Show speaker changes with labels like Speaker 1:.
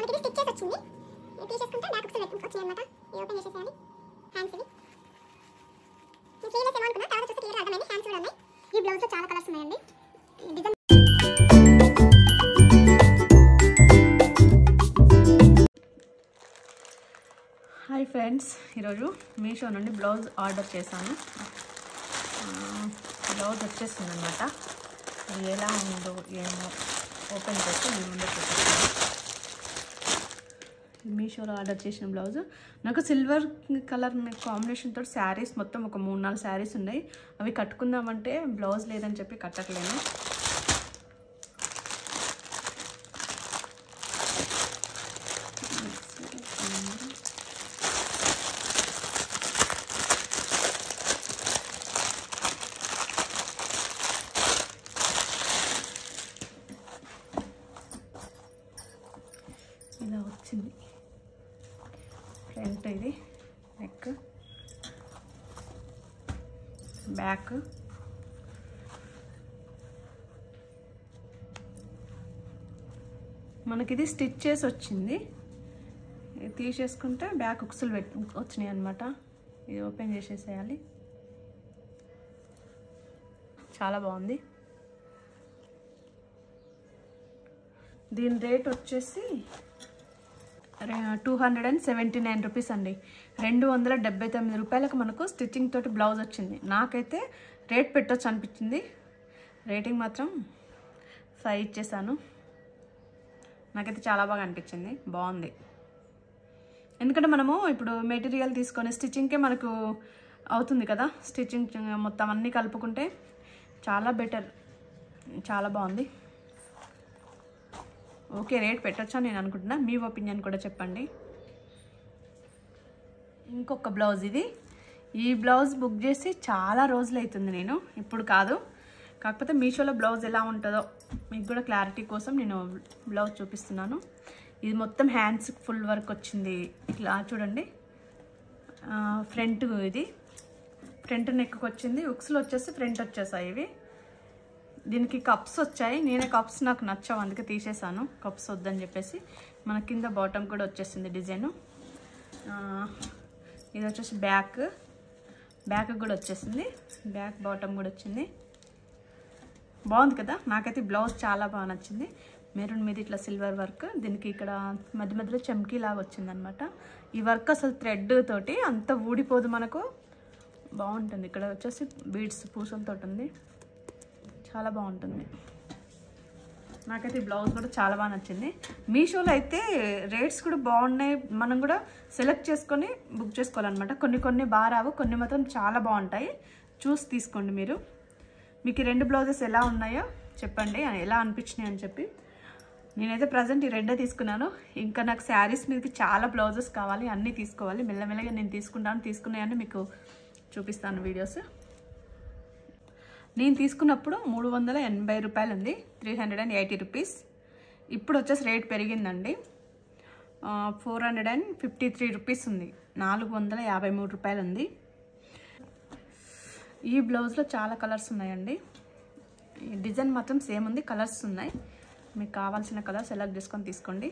Speaker 1: మనకి ఇది స్టిచ్ చేసి వచ్చింది. ఇది తీసేసుకుంటే బ్యాక్ ఉక్సులు వచ్చాయి అన్నమాట. ఇది ఓపెన్ చేసేయాలి. హ్యాండ్స్ ఇవి నేను స్లీవ్లెస్ ఏమో అనుకున్నా, తర్వాత చూస్తే క్లియర్గా అర్థమైంది. హ్యాండ్స్ కూడా ఉన్నాయి. ఈ బ్లౌజ్లో చాలా కలర్స్ ఉన్నాయండి. డిజైన్
Speaker 2: హాయ్ ఫ్రెండ్స్, ఈరోజు మీషో నుండి బ్లౌజ్ ఆర్డర్ చేశాను. బ్లౌజ్ వచ్చేసింది అనమాట. అది ఎలా ఉందో ఏమో ఓపెన్ చేసి మీ ముందు చూపిస్తాను. మీషోలో ఆర్డర్ చేసిన బ్లౌజ్ నాకు సిల్వర్ కలర్ కాంబినేషన్ తోటి శారీస్ మొత్తం ఒక 3-4 శారీస్ ఉన్నాయి. అవి కట్టుకుందామంటే బ్లౌజ్ లేదని చెప్పి కట్టట్లేను. ఇలా వచ్చింది. ఫ్రంట్ ఇది, నెక్, బ్యాక్, మనకిది స్టిచ్ చేసి వచ్చింది. ఇది తీసేసుకుంటే బ్యాక్ ఉక్సులు వచ్చినాయి అన్నమాట. ఇది ఓపెన్ చేసేసేయాలి. చాలా బాగుంది. దీని రేట్ వచ్చేసి 279 రూపీస్ అండి. 279 రూపాయలకు మనకు స్టిచ్చింగ్ తోటి బ్లౌజ్ వచ్చింది. నాకైతే రేట్ పెట్టొచ్చు అనిపించింది. రేటింగ్ మాత్రం 5 ఇచ్చేసాను. నాకైతే చాలా బాగా అనిపించింది, బాగుంది. ఎందుకంటే మనము ఇప్పుడు మెటీరియల్ తీసుకొని స్టిచ్చింగ్కే మనకు అవుతుంది కదా. స్టిచ్చింగ్ మొత్తం అన్నీ కలుపుకుంటే చాలా బెటర్, చాలా బాగుంది. ఓకే, రేట్ పెట్టొచ్చా నేను అనుకుంటున్నా. మీ ఒపీనియన్ కూడా చెప్పండి. ఇంకొక బ్లౌజ్ ఇది. ఈ బ్లౌజ్ బుక్ చేసి చాలా రోజులు అవుతుంది. నేను ఇప్పుడు కాదు, కాకపోతే మీషోలో బ్లౌజ్ ఎలా ఉంటుందో మీకు కూడా క్లారిటీ కోసం నేను బ్లౌజ్ చూపిస్తున్నాను. ఇది మొత్తం హ్యాండ్స్ ఫుల్ వర్క్ వచ్చింది. ఇట్లా చూడండి. ఫ్రంట్ ఇది ఫ్రంట్ నెక్కి వచ్చింది. ఉక్స్లు వచ్చేసి ఫ్రంట్ వచ్చేసాయి. ఇవి దీనికి కప్స్ వచ్చాయి. నేనే కప్స్ నాకు నచ్చవు, అందుకే తీసేసాను. కప్స్ వద్దని చెప్పేసి. మన కింద బాటమ్ కూడా వచ్చేసింది డిజైను. ఇది వచ్చేసి బ్యాక్ కూడా వచ్చేసింది. బ్యాక్ బాటమ్ కూడా వచ్చింది. బాగుంది కదా. నాకైతే బ్లౌజ్ చాలా బాగా నచ్చింది. మెరూన్ మీద ఇట్లా సిల్వర్ వర్క్, దీనికి ఇక్కడ మధ్య మధ్యలో చమ్కీ లాగా వచ్చిందనమాట. ఈ వర్క్ అసలు థ్రెడ్ తోటి అంత ఊడిపోదు, మనకు బాగుంటుంది. ఇక్కడ వచ్చేసి బీడ్స్ పూసలతో ఉంది, చాలా బాగుంటుంది. నాకైతే ఈ బ్లౌజ్ కూడా చాలా బాగా నచ్చింది. మీషోలో అయితే రేట్స్ కూడా బాగున్నాయి. మనం కూడా సెలెక్ట్ చేసుకొని బుక్ చేసుకోవాలన్నమాట. కొన్ని బాగా రావు, కొన్ని మాత్రం చాలా బాగుంటాయి. చూసి తీసుకోండి మీరు. మీకు ఈ 2 బ్లౌజెస్ ఎలా ఉన్నాయో చెప్పండి, ఎలా అనిపించినాయి అని చెప్పి. నేనైతే ప్రజెంట్ ఈ 2 తీసుకున్నాను. ఇంకా నాకు శారీస్ మీదకి చాలా బ్లౌజెస్ కావాలి, అన్నీ తీసుకోవాలి. మెల్లమెల్లగా నేను తీసుకున్నాయని మీకు చూపిస్తాను వీడియోస్. నేను తీసుకున్నప్పుడు 380 రూపాయలు ఉంది, 380 రూపీస్. ఇప్పుడు వచ్చేసి రేట్ పెరిగిందండి, 453 రూపీస్ ఉంది. 453 రూపాయలు ఉంది. ఈ బ్లౌజ్లో చాలా కలర్స్ ఉన్నాయండి. డిజైన్ మాత్రం సేమ్ ఉంది, కలర్స్ ఉన్నాయి. మీకు కావాల్సిన కలర్ సెలెక్ట్ చేసుకొని తీసుకోండి.